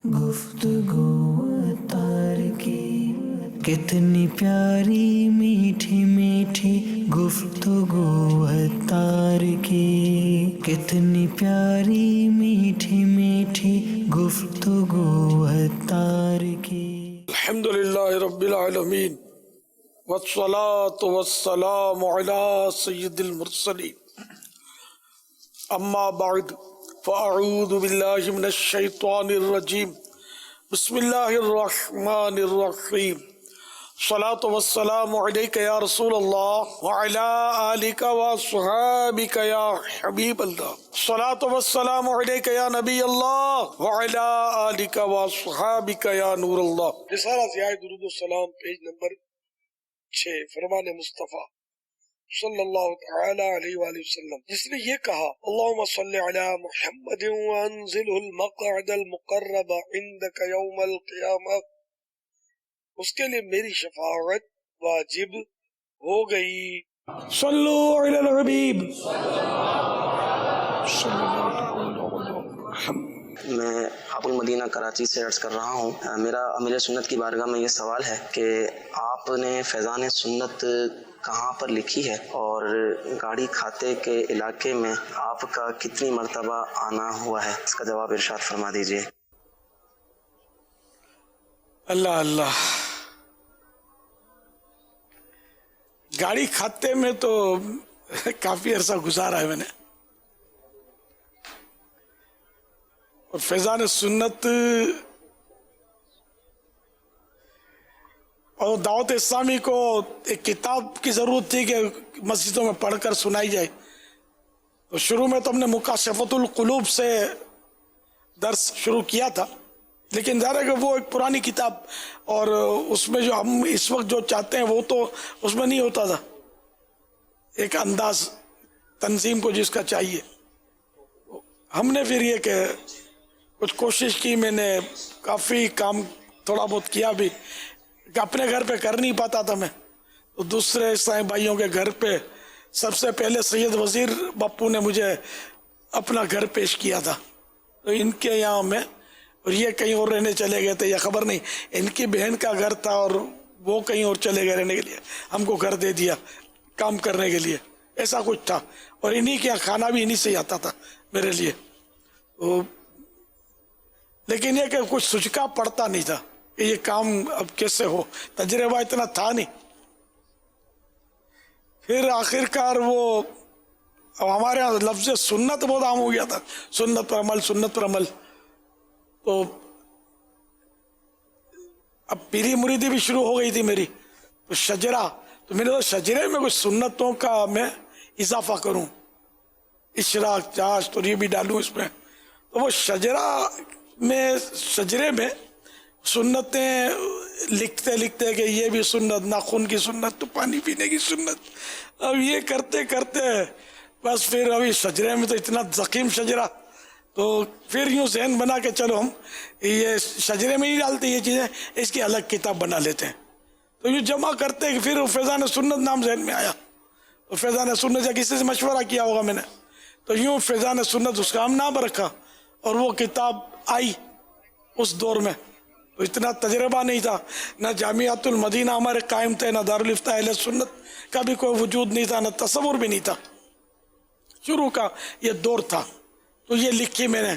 گفتگو تار کی کتنی پیاری میٹھی میٹھی گفتگو تار کی کتنی پیاری میٹھی میٹھی گفتگو تار کی. الحمدللہ رب العالمین والصلاة والسلام علی سید المرسلین اما بعد فاعوذ باللہ من الشیطان الرجیم بسم اللہ الرحمن الرحیم الصلاة والسلام علیک یا رسول اللہ وعلی آلک وصحابک یا حبیب اللہ الصلاة والسلام علیک یا نبی اللہ وعلی آلک وصحابک یا نور اللہ. رسالہ ضیاء درود السلام پیج نمبر 6 فرمان مصطفیٰ صلی اللہ تعالی علیہ وآلہ وسلم، جس نے یہ کہا اللہم صلی علی محمد وانزلہ المقعد المقرب عندک یوم القیامہ، اس کے لیے میری شفاعت واجب ہو گئی. صلو علی الحبیب صلی اللہ علیہ وسلم. میں ابو المدینہ کراچی سے عرض کر رہا ہوں. میرا امیر سنت کی بارگاہ میں یہ سوال ہے کہ آپ نے فیضان سنت کہاں پر لکھی ہے اور گاڑی کھاتے کے علاقے میں آپ کا کتنی مرتبہ آنا ہوا ہے؟ اس کا جواب ارشاد فرما دیجئے. اللہ اللہ، گاڑی کھاتے میں تو کافی عرصہ گزارا ہے میں نے، اور فیضان سنت اور دعوت اسلامی کو ایک کتاب کی ضرورت تھی کہ مسجدوں میں پڑھ کر سنائی جائے، تو شروع میں تو ہم نے مکاشفت القلوب سے درس شروع کیا تھا، لیکن ظاہر ہے کہ وہ ایک پرانی کتاب اور اس میں جو ہم اس وقت جو چاہتے ہیں وہ تو اس میں نہیں ہوتا تھا، ایک انداز تنظیم کو جس کا چاہیے. ہم نے پھر یہ کہ کچھ کوشش کی، میں نے کافی کام تھوڑا بہت کیا بھی کہ اپنے گھر پہ کر نہیں پاتا تھا میں، تو دوسرے اسلامی بھائیوں کے گھر پہ سب سے پہلے سید وزیر باپو نے مجھے اپنا گھر پیش کیا تھا، تو ان کے یہاں میں، اور یہ کہیں اور رہنے چلے گئے تھے یا خبر نہیں، ان کی بہن کا گھر تھا اور وہ کہیں اور چلے گئے رہنے کے لیے، ہم کو گھر دے دیا کام کرنے کے لیے، ایسا کچھ تھا. اور انہی کے کھانا بھی انہی سے ہی آتا تھا میرے لیے، لیکن یہ کہ کچھ سجکا پڑتا نہیں تھا کہ یہ کام اب کیسے ہو، تجربہ اتنا تھا نہیں. پھر آخر کار وہ اب ہمارے یہاں لفظ سنت بہت عام ہو گیا تھا، سنت پر عمل سنت پر عمل، تو اب پیری مریدی بھی شروع ہو گئی تھی میری، تو شجرہ، تو میں نے شجرے میں کچھ سنتوں کا میں اضافہ کروں، اشراق چاشت اور یہ بھی ڈالوں اس میں، تو وہ شجرے میں سنتیں لکھتے لکھتے کہ یہ بھی سنت، ناخن کی سنت تو پانی پینے کی سنت، اب یہ کرتے کرتے بس پھر ابھی شجرے میں تو اتنا زخیم شجرہ، تو پھر یوں ذہن بنا کے چلو ہم یہ شجرے میں ہی ڈالتے یہ چیزیں، اس کی الگ کتاب بنا لیتے ہیں، تو یوں جمع کرتے کہ پھر فیضان سنت نام ذہن میں آیا، تو فیضان سنت سے کسی سے مشورہ کیا ہوگا میں نے، تو یوں فیضان سنت اس کا ہم نام رکھا، اور وہ کتاب آئی اس دور میں. تو اتنا تجربہ نہیں تھا، نہ جامعات المدینہ ہمارے قائم تھے، نہ دارالفتہ اہل سنت کا بھی کوئی وجود نہیں تھا، نہ تصور بھی نہیں تھا، شروع کا یہ دور تھا. تو یہ لکھی میں نے،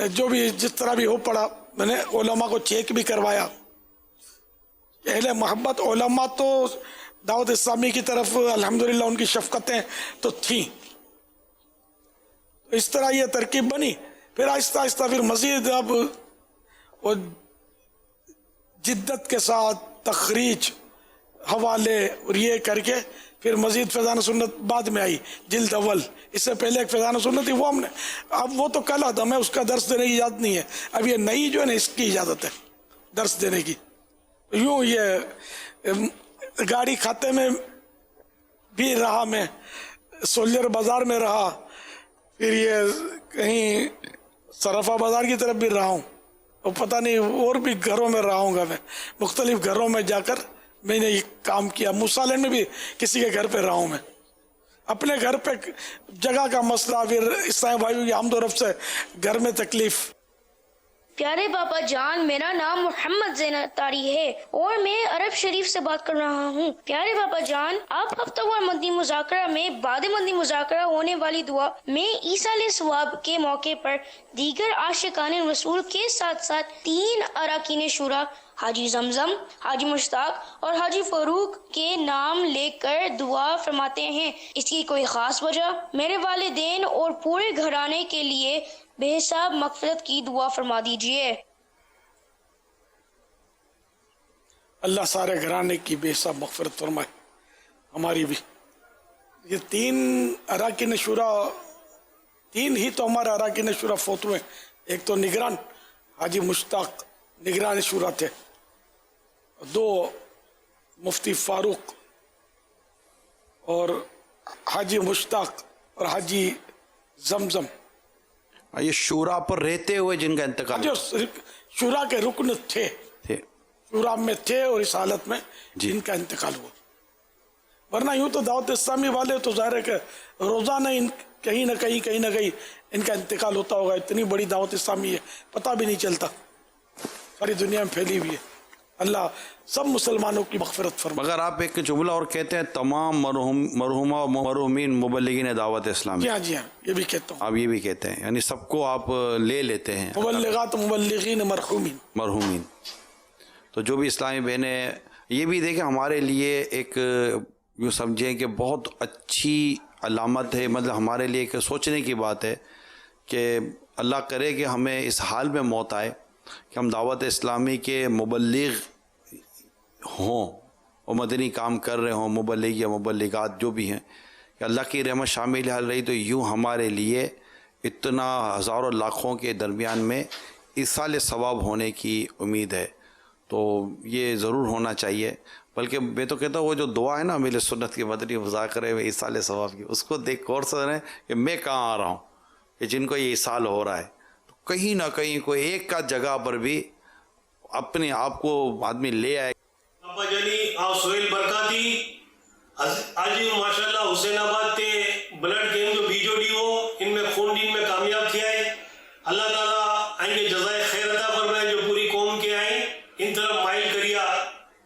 جو بھی جس طرح بھی ہو پڑا، میں نے علماء کو چیک بھی کروایا. اہل محبت علماء تو دعوت اسلامی کی طرف الحمدللہ ان کی شفقتیں تو تھیں، اس طرح یہ ترکیب بنی. پھر آہستہ آہستہ پھر مزید اب وہ جدت کے ساتھ تخریج حوالے اور یہ کر کے پھر مزید فیضان سنت بعد میں آئی جلد اول. اس سے پہلے ایک فیضان سنت تھی، وہ ہم نے، اب وہ تو کل آتا، ہمیں اس کا درس دینے کی اجازت نہیں ہے، اب یہ نئی جو ہے نا اس کی اجازت ہے درس دینے کی. یوں یہ گاڑی کھاتے میں بھی رہا، میں سولر بازار میں رہا، پھر یہ کہیں صرفہ بازار کی طرف بھی رہا ہوں، اور پتہ نہیں اور بھی گھروں میں رہا ہوں گا، میں مختلف گھروں میں جا کر میں نے یہ کام کیا. موسیٰ میں بھی کسی کے گھر پہ رہا ہوں میں، اپنے گھر پہ جگہ کا مسئلہ، پھر اسلامی بھائیوں کی آمد و رفت سے گھر میں تکلیف. پیارے باپا جان، میرا نام محمد زین اتاری ہے اور میں عرب شریف سے بات کر رہا ہوں۔ پیارے باپا جان، آپ ہفتہ وار مدنی مذاکرہ میں بعد مدنی مذاکرہ ہونے والی دعا میں ایصال ثواب کے موقع پر دیگر عاشقان رسول کے ساتھ ساتھ 3 اراکین شورا حاجی زمزم، حاجی مشتاق اور حاجی فاروق کے نام لے کر دعا فرماتے ہیں۔ اس کی کوئی خاص وجہ؟ میرے والدین اور پورے گھرانے کے لیے بے حساب مغفرت کی دعا فرما دیجیے۔ اللہ سارے گھرانے کی بے حساب مغفرت فرمائے، ہماری بھی۔ یہ 3 اراکین شورا، 3 ہی تو ہمارے اراکین شورا فوت ہوئے۔ ایک تو نگران حاجی مشتاق نگران شورا تھے، 2 مفتی فاروق اور حاجی مشتاق اور حاجی زمزم۔ یہ شورا پر رہتے ہوئے جن کا انتقال جو شورا کے رکن تھے، شورا میں تھے اور اس حالت میں جن کا انتقال ہوا۔ ورنہ یوں تو دعوت اسلامی والے تو ظاہر ہے کہ روزانہ کہیں نہ کہیں ان کا انتقال ہوتا ہوگا۔ اتنی بڑی دعوت اسلامی ہے، پتہ بھی نہیں چلتا، ساری دنیا میں پھیلی ہوئی ہے۔ اللہ سب مسلمانوں کی مغفرت فرمائے۔ مگر آپ ایک جملہ اور کہتے ہیں تمام مرحومہ و مرحومین مبلغین دعوت اسلامی۔ جی ہاں، یہ بھی کہتا ہوں، آپ یہ بھی کہتے ہیں، یعنی سب کو آپ لے لیتے ہیں، مبلغات مبلغین مرحومین۔ تو جو بھی اسلامی بہنیں، یہ بھی دیکھیں ہمارے لیے ایک یوں سمجھیں کہ بہت اچھی علامت ہے، مطلب ہمارے لیے ایک سوچنے کی بات ہے کہ اللہ کرے کہ ہمیں اس حال میں موت آئے کہ ہم دعوت اسلامی کے مبلغ ہوں اور مدنی کام کر رہے ہوں، مبلغ یا مبلغات جو بھی ہیں، کہ اللہ کی رحمت شامل حال رہی تو یوں ہمارے لیے اتنا ہزاروں لاکھوں کے درمیان میں ایصال ثواب ہونے کی امید ہے۔ تو یہ ضرور ہونا چاہیے۔ بلکہ میں تو کہتا ہوں وہ جو دعا ہے نا میرے سنت کے مدنی مذاکرے میں ایصال ثواب کی، اس کو دیکھ غور سے رہیں کہ میں کہاں آ رہا ہوں، کہ جن کو یہ ایصال ہو رہا ہے تو کہیں نہ کہیں کوئی ایک کا جگہ پر بھی اپنے آپ کو آدمی لے آئے۔ ابا جانی اور سہیل برکاتی آج ماشاءاللہ حسین آباد کے بلڈ کیمپ جو بی جو ڈی ہو ان میں خون ڈین میں کامیاب کیا ہے۔ اللہ تعالیٰ ان کے جزائے خیر عطا فرمائے، جو پوری قوم کے آئیں ان طرف مائل کریا۔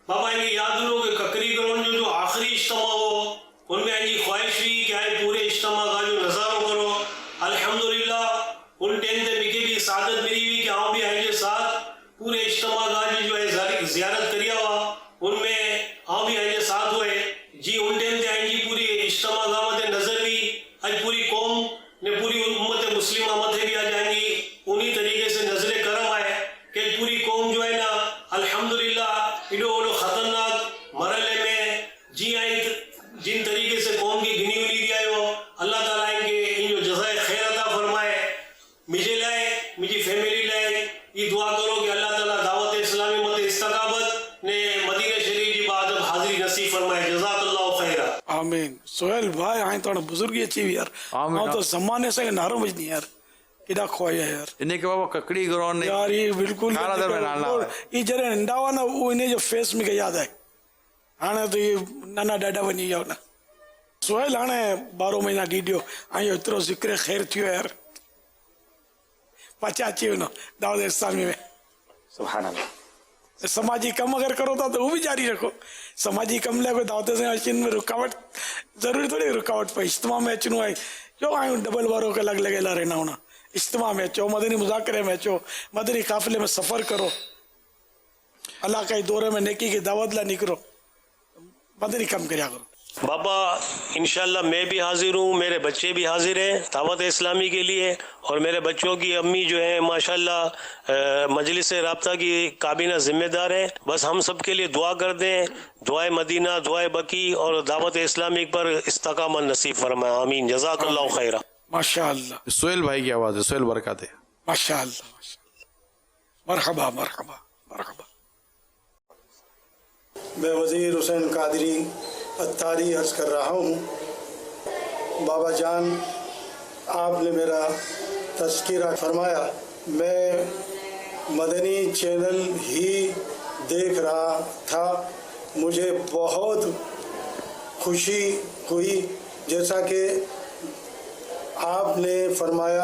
بابا ان کی یاد لو کہ ککری گراؤنڈ جو آخری اجتماع ہو ان میں ان کی خواہش ہوئی کہ آئے پورے اجتماع کا جو نظارہ کرو۔ الحمدللہ ان ٹائم تے مجھے بھی سعادت ملی ہوئی کہ آؤں بھی آئیں ساتھ پورے اجتماع کا جو ہے زیارت کریا ہوا، ان میں آؤں بھی آئیں ساتھ ہوئے جی۔ ان ٹائم تے آئیں جی پوری اجتماع گامت نظر بھی آج پوری قوم نے پوری امت مسلمہ متھے بھی آ جائیں گی، انہی طریقے سے نظر کرم آئے کہ پوری قوم جو ہے نا الحمدللہ انہوں خطرناک مرحلے میں جی آئیں جن طریقے سے قوم کی گنی انہی دیا ہو۔ اللہ تعالیٰ ان کے ان جو جزائے خیر عطا فرمائے، مجھے لائے مجھے فیملی لائے، یہ دعا کرو کہ اللہ تعالیٰ دعوت اسلامی مت استقامت نے مدینہ شریف کی بعد حاضری نصیب فرمائے۔ جزاک اللہ خیرہ۔ آمین۔ سہیل بھائی آئیں تو بزرگی اچھی ہوئی یار، ہاں تو زمانے سے نارو بجنی یار، کیڑا کھوایا یار انہیں کہ بابا ککڑی گراؤنڈ یار، یہ بالکل یہ جڑے ننڈا ہوا نا وہ انہیں جو فیس میں یاد آئے ہاں تو یہ نانا ڈاڈا بنی گیا نا۔ سہیل ہاں 12 مہینہ ڈیڈیو آئیں اترو ذکر خیر تھیو یار، پچا اچھی ہونا دعوت اسلامی میں۔ سبحان اللہ۔ سماجی کم اگر کرو تو وہ بھی جاری رکھو، سماجی کم لے کوئی دعوت اسلامی میں رکاوٹ ضروری تھوڑی رکاوٹ پہ اجتماع میں اچنو آئی جو آئیں ڈبل باروں کے لگ لگے لا رہنا ہونا، اجتماع میں اچو، مدنی مذاکرے میں اچو، مدنی قافلے میں سفر کرو، اللہ کا دورے میں نیکی کی دعوت لا نکلو، مدنی کم کریا کرو۔ بابا انشاءاللہ میں بھی حاضر ہوں، میرے بچے بھی حاضر ہیں دعوت اسلامی کے لیے، اور میرے بچوں کی امی جو ہیں ماشاءاللہ مجلس رابطہ کی کابینہ ذمہ دار ہیں۔ بس ہم سب کے لیے دعا کر دیں، دعائے مدینہ، دعائے بقی اور دعوت اسلامی پر استقامت نصیب فرمائے، آمین۔ جزاک اللہ خیرہ۔ ماشاءاللہ سہیل بھائی کی آواز ہے، سہیل برکات ہے۔ ماشاءاللہ مرحبا مرحبا مرحبا۔ میں وزیر حسین قادری اتاری عرض کر رہا ہوں۔ بابا جان آپ نے میرا تذکرہ فرمایا، میں مدنی چینل ہی دیکھ رہا تھا، مجھے بہت خوشی ہوئی جیسا کہ آپ نے فرمایا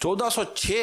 1406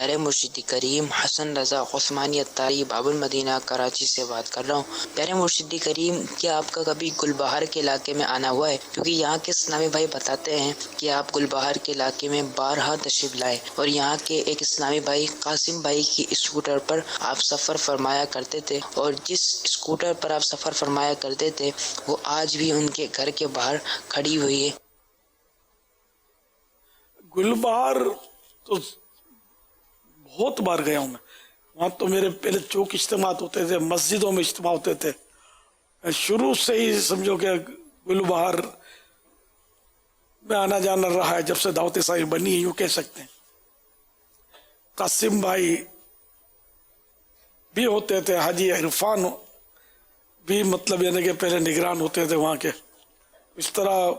ارے مرشدی کریم حسن رضا عثمانی اتاری باب المدینہ کراچی سے بات کر رہا ہوں. پیارے مرشدی کریم، کیا آپ کا کبھی گلبہار کے علاقے میں آنا ہوا ہے؟ کیونکہ یہاں کے اسلامی بھائی بتاتے ہیں کہ آپ گلبہار کے علاقے میں بارہا تشریف لائے اور یہاں کے ایک اسلامی بھائی قاسم بھائی کی اسکوٹر پر آپ سفر فرمایا کرتے تھے، اور جس اسکوٹر پر آپ سفر فرمایا کرتے تھے وہ آج بھی ان کے گھر کے باہر کھڑی ہوئی ہے. گلبہار تو بہت بار گیا ہوں میں. وہاں تو میرے پہلے چوک اجتماعات ہوتے تھے، مسجدوں میں اجتماع ہوتے تھے. شروع سے ہی سمجھو کہ گلبہار میں آنا جانا رہا ہے جب سے دعوت اسلامی بنی ہے، یوں کہہ سکتے ہیں. قاسم بھائی بھی ہوتے تھے، حاجی عرفان بھی مطلب یعنی کہ پہلے نگران ہوتے تھے وہاں کے. اس طرح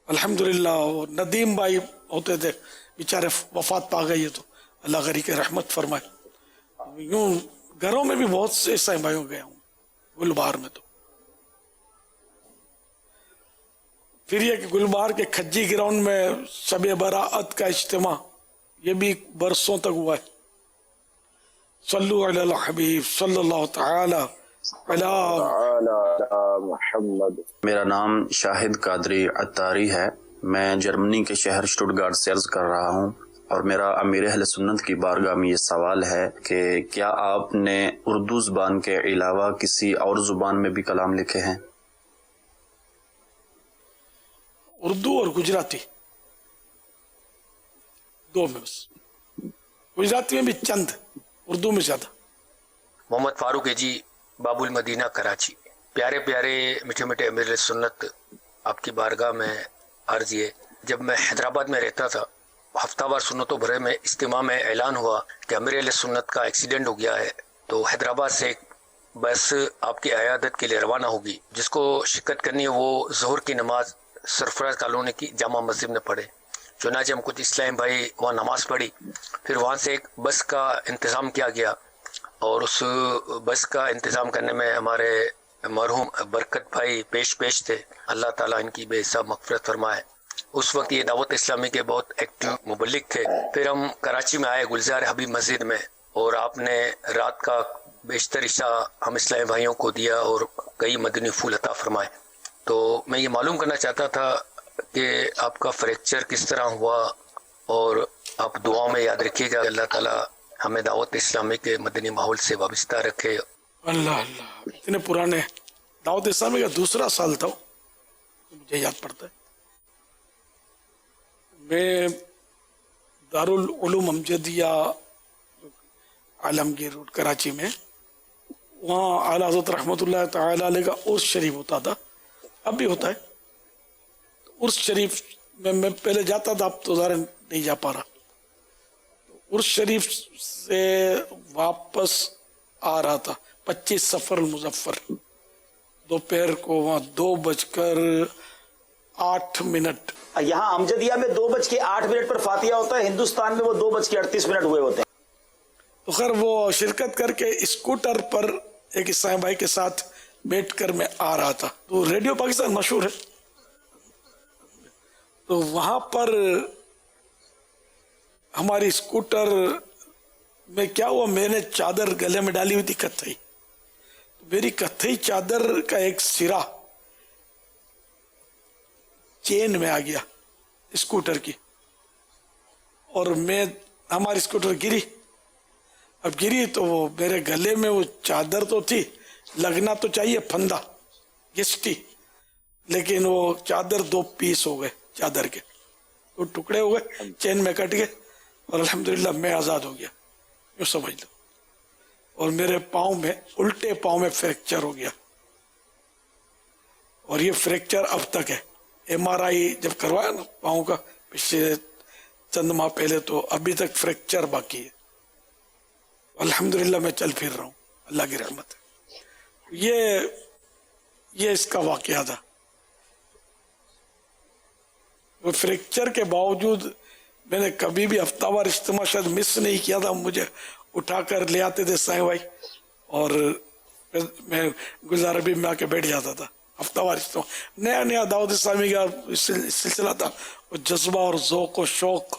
الحمدللہ ندیم بھائی ہوتے تھے، بیچارے وفات پا گئی ہے تو اللہ غری کے رحمت فرمائے. یوں گھروں میں بھی بہت سے عیسائی بھائیوں گیا ہوں گلبہار میں. تو پھر یہ کہ گلبہار کے کھجی گراؤنڈ میں شب براءت کا اجتماع یہ بھی برسوں تک ہوا ہے. صلو علی الحبیب صلی اللہ تعالی علی محمد. میرا نام شاہد قادری عطاری ہے. میں جرمنی کے شہر شٹوٹگارٹ سے عرض کر رہا ہوں، اور میرا امیر اہل سنت کی بارگاہ میں یہ سوال ہے کہ کیا آپ نے اردو زبان کے علاوہ کسی اور زبان میں بھی کلام لکھے ہیں؟ اردو اور گجراتی دو میں بس. گجراتی میں بھی چند، اردو میں زیادہ. محمد فاروق ہے جی، باب المدینہ کراچی. پیارے پیارے میٹھے میٹھے امیر سنت، آپ کی بارگاہ میں عرض یہ، جب میں حیدرآباد میں رہتا تھا، ہفتہ وار سنتوں بھرے میں اجتماع میں اعلان ہوا کہ امیر اہل سنت کا ایکسیڈنٹ ہو گیا ہے، تو حیدرآباد سے ایک بس آپ کی عیادت کے لیے روانہ ہوگی. جس کو شرکت کرنی ہے وہ ظہر کی نماز سرفراز کالونی کی جامع مسجد میں پڑھے. چنانچہ ہم کچھ اسلام بھائی وہاں نماز پڑھی. پھر وہاں سے ایک بس کا انتظام کیا گیا، اور اس بس کا انتظام کرنے میں ہمارے مرحوم برکت بھائی پیش تھے، اللہ تعالیٰ ان کی بے حساب مغفرت فرمائے. اس وقت یہ دعوت اسلامی کے بہت ایکٹیو مبلغ تھے. پھر ہم کراچی میں آئے گلزار حبیب مسجد میں، اور آپ نے رات کا بیشتر عشاء ہم اسلامی بھائیوں کو دیا اور کئی مدنی پھول عطا فرمائے. تو میں یہ معلوم کرنا چاہتا تھا کہ آپ کا فریکچر کس طرح ہوا، اور آپ دعاؤں میں یاد رکھیے گا. اللہ تعالیٰ ہمیں دعوت اسلامی کے مدنی ماحول سے وابستہ رکھے. اللہ اللہ، اتنے پرانے دعوت اسلامی کا دوسرا سال تھا مجھے یاد پڑتا ہے. میں دارالعلوم امجدیہ عالمگیر روڈ کراچی میں، وہاں اعلیٰ حضرت رحمۃ اللہ تعالی علیہ کا عرس شریف ہوتا تھا، اب بھی ہوتا ہے. عرس شریف میں پہلے جاتا تھا، اب تو ظاہر نہیں جا پا رہا. عرس شریف سے واپس آ رہا تھا 25 صفر المظفر، دوپہر کو وہاں 2:08. یہاں امجدیہ میں 2:08 پر فاتحہ ہوتا ہے، ہندوستان میں وہ 2:38 ہوئے ہوتے ہیں. تو خیر وہ شرکت کر کے اسکوٹر پر ایک عیسائی بھائی کے ساتھ بیٹھ کر میں آ رہا تھا. تو ریڈیو پاکستان مشہور ہے، تو وہاں پر ہماری اسکوٹر میں کیا ہوا، میں نے چادر گلے میں ڈالی ہوئی تھی کتھئی. میری کتھئی چادر کا ایک سرا چین میں آ گیا اسکوٹر کی، اور ہماری اسکوٹر گری. اب گری تو وہ میرے گلے میں وہ چادر تو تھی، لگنا تو چاہیے پھندا گسٹی، لیکن وہ چادر 2 پیس ہو گئے، چادر کے 2 ٹکڑے ہو گئے، چین میں کٹ گئے، اور الحمدللہ میں آزاد ہو گیا، یوں سمجھ لو. اور میرے پاؤں میں، الٹے پاؤں میں فریکچر ہو گیا، اور یہ فریکچر اب تک ہے. MRI جب کروایا نا پاؤں کا پچھلے چند ماہ پہلے، تو ابھی تک فریکچر باقی ہے. الحمدللہ میں چل پھر رہا ہوں، اللہ کی رحمت ہے. یہ اس کا واقعہ تھا. وہ فریکچر کے باوجود میں نے کبھی بھی ہفتہ وار اجتماع شاید مس نہیں کیا تھا. مجھے اٹھا کر لے آتے تھے سائیں بھائی، اور میں گلزار حبیب میں آ کے بیٹھ جاتا تھا. ہفتہ وار اجتماع، نیا دعوت اسلامی کا سلسلہ تھا، وہ جذبہ اور ذوق و شوق.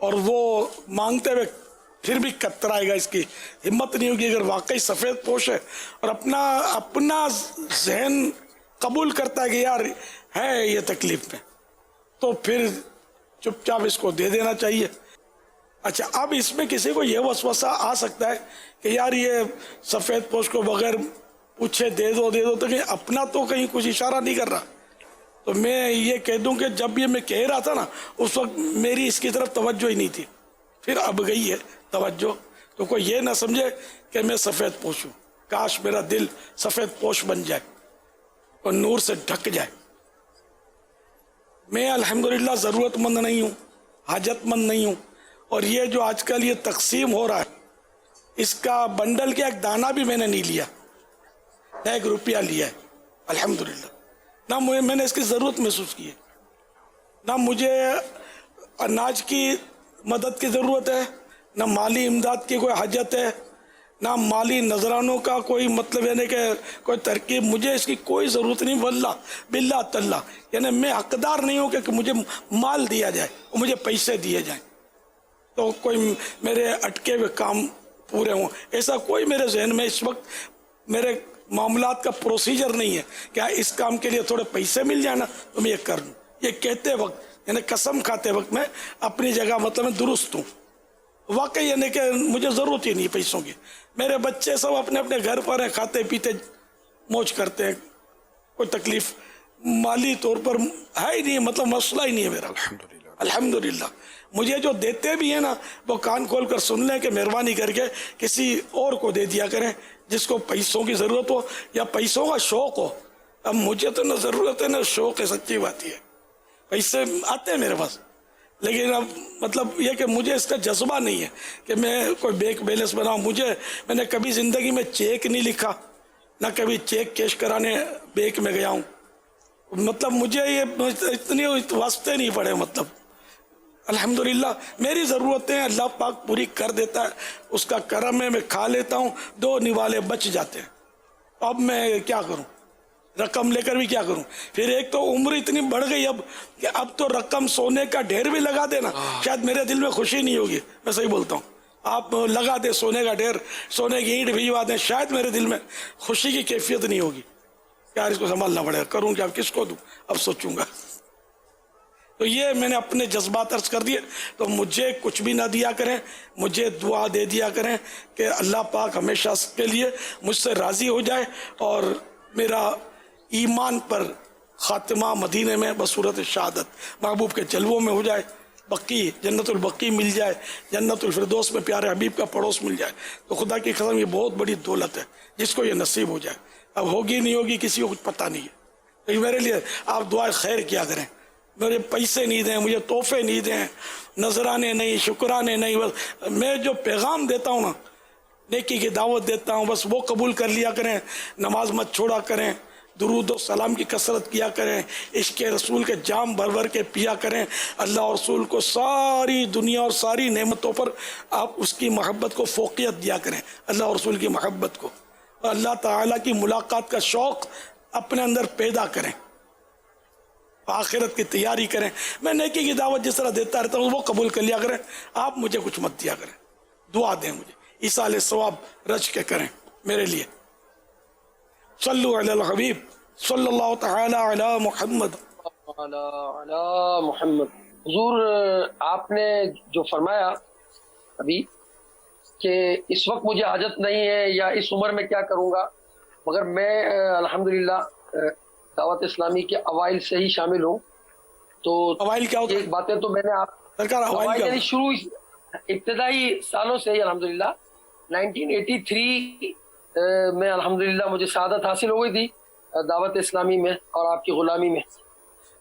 اور وہ مانگتے ہوئے پھر بھی کترائے گا، اس کی ہمت نہیں ہوگی. اگر واقعی سفید پوش ہے اور اپنا ذہن قبول کرتا ہے کہ یار ہے یہ تکلیف میں، تو پھر چپ چاپ اس کو دے دینا چاہیے. اچھا، اب اس میں کسی کو یہ وسوسہ آ سکتا ہے کہ یار یہ سفید پوش کو بغیر پوچھے دے دو تو کہ اپنا تو کہیں کچھ اشارہ نہیں کر رہا. تو میں یہ کہہ دوں کہ جب یہ میں کہہ رہا تھا نا، اس وقت میری اس کی طرف توجہ ہی نہیں تھی. پھر اب گئی ہے توجہ، تو کوئی یہ نہ سمجھے کہ میں سفید پوش ہوں. کاش میرا دل سفید پوش بن جائے اور نور سے ڈھک جائے. میں الحمدللہ ضرورت مند نہیں ہوں، حاجت مند نہیں ہوں. اور یہ جو آج کل یہ تقسیم ہو رہا ہے، اس کا بنڈل کے ایک دانہ بھی میں نے نہیں لیا، نہ 1 روپیہ لیا ہے الحمدللہ. نہ میں نے اس کی ضرورت محسوس کی ہے، نہ مجھے اناج کی مدد کی ضرورت ہے، نہ مالی امداد کی کوئی حاجت ہے، نہ مالی نذرانوں کا کوئی مطلب یعنی کہ کوئی ترکیب. مجھے اس کی کوئی ضرورت نہیں، واللہ باللہ تاللہ. یعنی میں حقدار نہیں ہوں کہ مجھے مال دیا جائے اور مجھے پیسے دیے جائیں تو کوئی میرے اٹکے ہوئے کام پورے ہوں. ایسا کوئی میرے ذہن میں اس وقت میرے معاملات کا پروسیجر نہیں ہے کہ اس کام کے لیے تھوڑے پیسے مل جائے نا تو میں یہ کر لوں. یہ کہتے وقت یعنی قسم کھاتے وقت میں اپنی جگہ مطلب میں درست ہوں. واقعی یعنی کہ مجھے ضرورت ہی نہیں پیسوں کی. میرے بچے سب اپنے اپنے گھر پر ہیں، کھاتے پیتے موج کرتے ہیں، کوئی تکلیف مالی طور پر ہے ہی نہیں، مطلب مسئلہ ہی نہیں ہے میرا الحمدللہ. مجھے جو دیتے بھی ہیں نا وہ کان کھول کر سن لیں کہ مہربانی کر کے کسی اور کو دے دیا کریں جس کو پیسوں کی ضرورت ہو یا پیسوں کا شوق ہو. اب مجھے تو نہ ضرورت ہے نہ شوق ہے، سچی بات یہ ہے. پیسے آتے ہیں میرے پاس، لیکن اب مطلب یہ کہ مجھے اس کا جذبہ نہیں ہے کہ میں کوئی بینک بیلنس بناؤں. میں نے کبھی زندگی میں چیک نہیں لکھا، نہ کبھی چیک کیش کرانے بینک میں گیا ہوں. مطلب مجھے یہ اتنی واسطے نہیں پڑے. مطلب الحمدللہ میری ضرورتیں اللہ پاک پوری کر دیتا ہے، اس کا کرم ہے. میں کھا لیتا ہوں، 2 نوالے بچ جاتے ہیں. اب میں کیا کروں، رقم لے کر بھی کیا کروں. پھر ایک تو عمر اتنی بڑھ گئی اب کہ اب تو رقم سونے کا ڈھیر بھی لگا دینا شاید میرے دل میں خوشی نہیں ہوگی. میں صحیح بولتا ہوں، آپ لگا دیں سونے کا ڈھیر، سونے کی اینٹ بھجوا دیں، شاید میرے دل میں خوشی کی کیفیت نہیں ہوگی. یار اس کو سنبھالنا پڑے گا، کروں کیا، کس کو دوں، اب سوچوں گا. تو یہ میں نے اپنے جذبات عرض کر دیے. تو مجھے کچھ بھی نہ دیا کریں، مجھے دعا دے دیا کریں کہ اللہ پاک ہمیشہ کے لیے مجھ سے راضی ہو جائے اور میرا ایمان پر خاتمہ مدینے میں بصورت شہادت محبوب کے جلووں میں ہو جائے، بقی جنت البقی مل جائے، جنت الفردوس میں پیارے حبیب کا پڑوس مل جائے. تو خدا کی قسم یہ بہت بڑی دولت ہے جس کو یہ نصیب ہو جائے. اب ہوگی نہیں ہوگی کسی کو کچھ پتہ نہیں ہے، لیکن میرے لیے آپ دعائیں خیر کیا کریں. میرے پیسے نہیں دیں، مجھے تحفے نہیں دیں، نذرانے نہیں، شکرانے نہیں. بس میں جو پیغام دیتا ہوں نا، نیکی کی دعوت دیتا ہوں، بس وہ قبول کر لیا کریں. نماز مت چھوڑا کریں، درود و سلام کی کثرت کیا کریں، عشق رسول کے جام بھر بھر کے پیا کریں. اللہ اور رسول کو ساری دنیا اور ساری نعمتوں پر آپ اس کی محبت کو فوقیت دیا کریں، اللہ اور رسول کی محبت کو. اور اللہ تعالیٰ کی ملاقات کا شوق اپنے اندر پیدا کریں، آخرت کی تیاری کریں. میں نیکی کی دعوت جس طرح دیتا رہتا ہوں وہ قبول کر لیا کریں. آپ مجھے کچھ مت دیا کریں، دعا دیں مجھے، ایصال ثواب رچ کے کریں میرے لیے. صلو علی الحبیب صلی اللہ تعالی علی محمد علی محمد. حضور آپ نے جو فرمایا ابھی کہ اس وقت مجھے حاجت نہیں ہے یا اس عمر میں کیا کروں گا، مگر میں الحمدللہ دعوت اسلامی کے اوائل سے ہی شامل ہوں. تو اوائل کیا ہوتا ہے؟ ایک باتیں تو میں نے آپ اوائل یعنی شروع ابتدائی سالوں سے ہی الحمدللہ 1983 میں الحمدللہ مجھے سعادت حاصل ہو گئی تھی دعوت اسلامی میں اور آپ کی غلامی میں.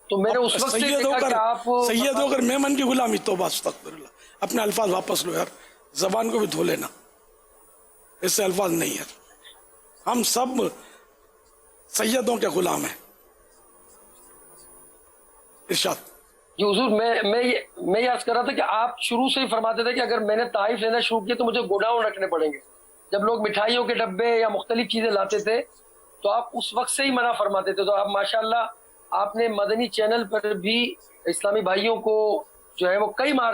تو میں نے اس وقت سے دیکھا کہ آپ سید ہو کر میمن کی غلامی، توبہ استغفر اللہ. اپنے الفاظ واپس لو یار، زبان کو بھی دھو لینا، اس سے الفاظ نہیں ہے. ہم سب سیدوں کے غلام ہیں. ارشاد. جی حضور میں یہ عرض کر رہا تھا کہ آپ شروع سے ہی فرماتے تھے کہ اگر میں نے تحائف لینا شروع کیا تو مجھے گوڈاؤن رکھنے پڑیں گے. جب لوگ مٹھائیوں کے ڈبے یا مختلف چیزیں لاتے تھے تو آپ اس وقت سے ہی منع فرماتے تھے. تو آپ ماشاءاللہ آپ نے مدنی چینل پر بھی اسلامی بھائیوں کو جو ہے وہ کئی بار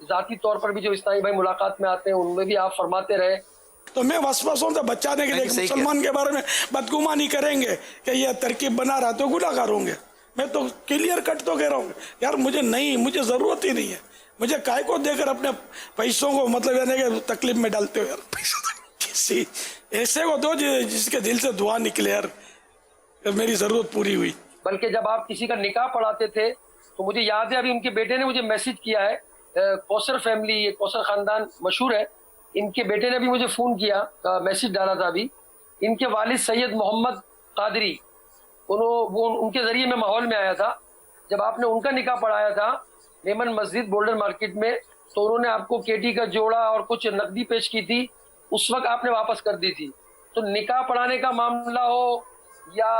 ذاتی طور پر بھی جو اسلامی بھائی ملاقات میں آتے ہیں ان میں بھی آپ فرماتے رہے. تو میں وسوسوں سے بچانے کے لیے مسلمان کے بارے میں بدگمانی کریں گے کہ یہ ترکیب بنا رہا تو گناہ گار ہوں گے. میں تو کلیئر کٹ تو کہہ رہا ہوں یار مجھے ضرورت ہی نہیں ہے. مجھے کائے کو دے کر اپنے پیسوں کو مطلب یعنی کہ تکلیف میں ڈالتے ہو یار. کسی ایسے کو دو جس کے دل سے دعا نکلے یار میری ضرورت پوری ہوئی. بلکہ جب آپ کسی کا نکاح پڑھاتے تھے تو مجھے یاد ہے ابھی ان کے بیٹے نے مجھے میسج کیا ہے. کوثر فیملی، یہ کوثر خاندان مشہور ہے، ان کے بیٹے نے بھی مجھے فون کیا، میسج ڈالا تھا ابھی. ان کے والد سید محمد قادری، ان کے ذریعے میں ماحول میں آیا تھا. جب آپ نے ان کا نکاح پڑھایا تھا میمن مسجد بولڈر مارکیٹ میں تو انہوں نے آپ کو کیٹی کا جوڑا اور کچھ نقدی پیش کی تھی، اس وقت آپ نے واپس کر دی تھی. تو نکاح پڑھانے کا معاملہ ہو یا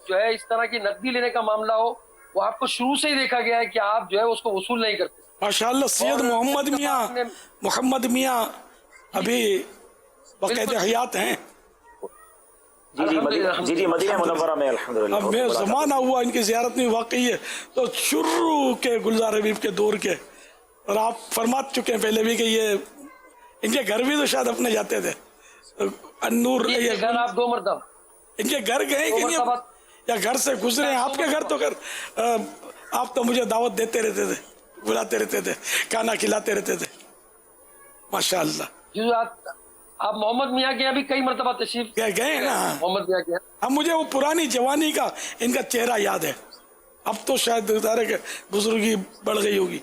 جو ہے اس طرح کی نقدی لینے کا معاملہ ہو، وہ آپ کو شروع سے ہی دیکھا گیا ہے کہ آپ جو ہے اس کو وصول نہیں کرتے. ماشاءاللہ سید محمد میاں ابھی باقاعدہ حیات ہیں. جی مدینہ منورہ میں الحمدللہ. اب میں زمانہ ہوا ان کی زیارت میں واقعی ہے تو شروع کے گلزار حبیب کے دور کے، اور آپ فرما چکے ہیں پہلے بھی کہ یہ ان کے گھر بھی تو شاید اپنے جاتے تھے. النور آپ 2 مرتبہ ان کے گھر گئے کہ یا گھر سے گزرے؟ آپ کے گھر تو آپ تو مجھے دعوت دیتے رہتے تھے، بلاتے رہتے تھے، کھانا کھلاتے رہتے تھے. ماشاءاللہ. آپ محمد میاں کے ابھی کئی مرتبہ تشریف گئے نا. محمد میاں کے اب مجھے وہ پرانی جوانی کا ان کا چہرہ یاد ہے. اب تو شاید بزرگی بڑھ گئی ہوگی.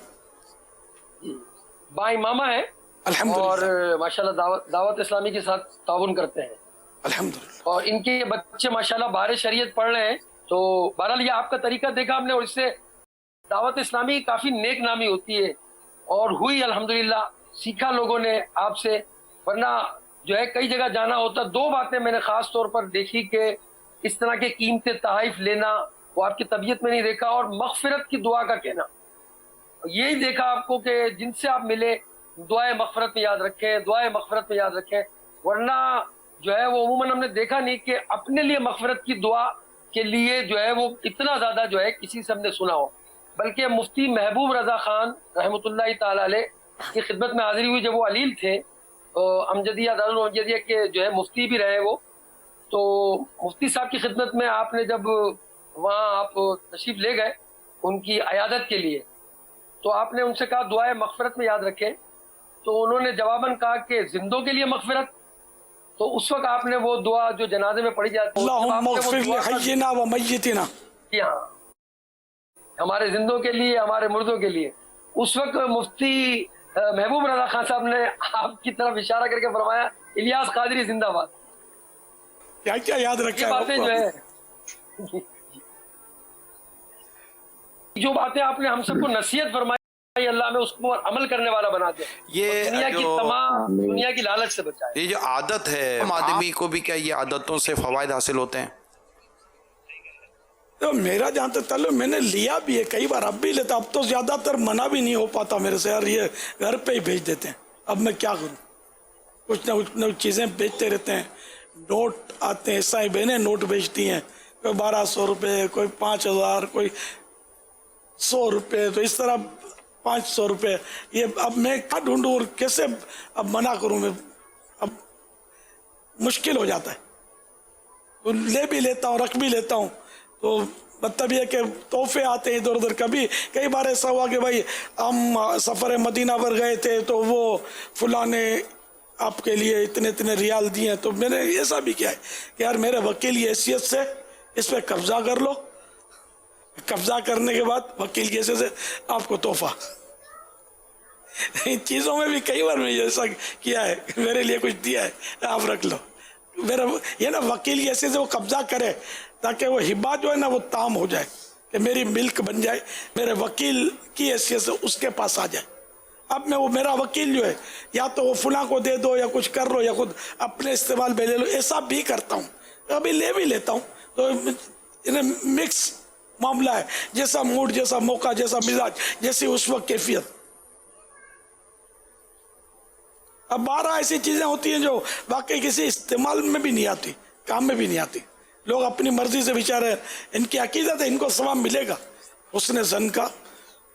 با امامہ ہے اور ماشاءاللہ دعوت اسلامی کے ساتھ تعاون کرتے ہیں الحمدللہ. اور ان کے بچے ماشاءاللہ بار شریعت پڑھ رہے ہیں. تو بہرحال یہ آپ کا طریقہ دیکھا ہم نے، اور اس سے دعوت اسلامی کافی نیک نامی ہوتی ہے اور ہوئی الحمدللہ. سیکھا لوگوں نے آپ سے، ورنہ جو ہے کئی جگہ جانا ہوتا. 2 باتیں میں نے خاص طور پر دیکھی کہ اس طرح کے قیمتی تحائف لینا وہ آپ کی طبیعت میں نہیں دیکھا، اور مغفرت کی دعا کا کہنا یہی دیکھا آپ کو کہ جن سے آپ ملے دعائے مغفرت میں یاد رکھیں، دعائے مغفرت میں یاد رکھیں. ورنہ جو ہے وہ عموماً ہم نے دیکھا نہیں کہ اپنے لیے مغفرت کی دعا کے لیے جو ہے وہ اتنا زیادہ جو ہے کسی سے ہم نے سنا ہو. بلکہ مفتی محبوب رضا خان رحمۃ اللہ تعالی علیہ کی خدمت میں حاضری ہوئی جب وہ علیل تھے، امجدیہ دارالامجدیہ کے جو ہے مفتی بھی رہے وہ. تو مفتی صاحب کی خدمت میں آپ نے جب وہاں آپ تشریف لے گئے ان کی عیادت کے لیے تو آپ نے ان سے کہا دعائے مغفرت میں یاد رکھیں. تو انہوں نے جواباً کہا کہ زندوں کے لیے مغفرت. تو اس وقت آپ نے وہ دعا جو جنازے میں پڑھی جاتی ہے، اللہم اغفر لحینا و میتنا، ہمارے زندوں کے لیے ہمارے مردوں کے لیے، اس وقت مفتی محبوب رضا خان صاحب نے آپ کی طرف اشارہ کر کے فرمایا الیاس قادری زندہ باد. کیا یاد رکھا. یہ باتیں جو ہے جو باتیں آپ نے ہم سب کو نصیحت فرمائی، اللہ میں اس کو عمل کرنے والا بنا دے. یہ دنیا کی تمام دنیا کی لالچ سے بچائے. یہ جو عادت ہے آدمی کو بھی، کیا یہ عادتوں سے فوائد حاصل ہوتے ہیں؟ تو میرا جہاں تک تعلق میں نے لیا بھی ہے کئی بار، اب بھی لیتا. اب تو زیادہ تر منع بھی نہیں ہو پاتا میرے سے، یار یہ گھر پہ ہی بھیج دیتے ہیں. اب میں کیا کروں، کچھ نہ کچھ چیزیں بیچتے رہتے ہیں. نوٹ آتے ہیں، عیسائی بہنیں نوٹ بیچتی ہیں، کوئی 1200 روپے، کوئی 5000، کوئی 100 روپے، تو اس طرح 500 روپے. یہ اب میں کیا ڈھونڈوں اور کیسے اب منع کروں میں؟ اب مشکل ہو جاتا ہے. تو لے بھی لیتا ہوں، رکھ بھی لیتا ہوں. تو مطلب یہ کہ تحفے آتے ہیں ادھر ادھر. کئی بار ایسا ہوا کہ بھائی ہم سفر مدینہ پر گئے تھے تو وہ فلاں نے آپ کے لیے اتنے ریال دیے، تو میں نے ایسا بھی کیا ہے کہ یار میرے وکیل کی حیثیت سے اس پہ قبضہ کر لو، قبضہ کرنے کے بعد وکیل کی حیثیت سے آپ کو تحفہ. ان چیزوں میں بھی کئی بار میں ایسا کیا ہے، میرے لیے کچھ دیا ہے آپ رکھ لو. میرا یہ نا وکیل کی حیثیت سے وہ قبضہ کرے تاکہ وہ ہبا جو ہے نا وہ تام ہو جائے، کہ میری ملک بن جائے، میرے وکیل کی حیثیت سے اس کے پاس آ جائے. اب میں وہ میرا وکیل جو ہے یا تو وہ فلاں کو دے دو یا کچھ کر لو یا خود اپنے استعمال پہ لے لو. ایسا بھی کرتا ہوں، ابھی لے بھی لیتا ہوں. تو مکس معاملہ ہے، جیسا موڈ، جیسا موقع، جیسا مزاج، جیسی اس وقت کیفیت. اب 12 ایسی چیزیں ہوتی ہیں جو واقعی کسی استعمال میں بھی نہیں آتی، کام میں بھی نہیں آتی. لوگ اپنی مرضی سے بیچارے، ان کی عقیدت ہے ان کو ثواب ملے گا حسن زن کا،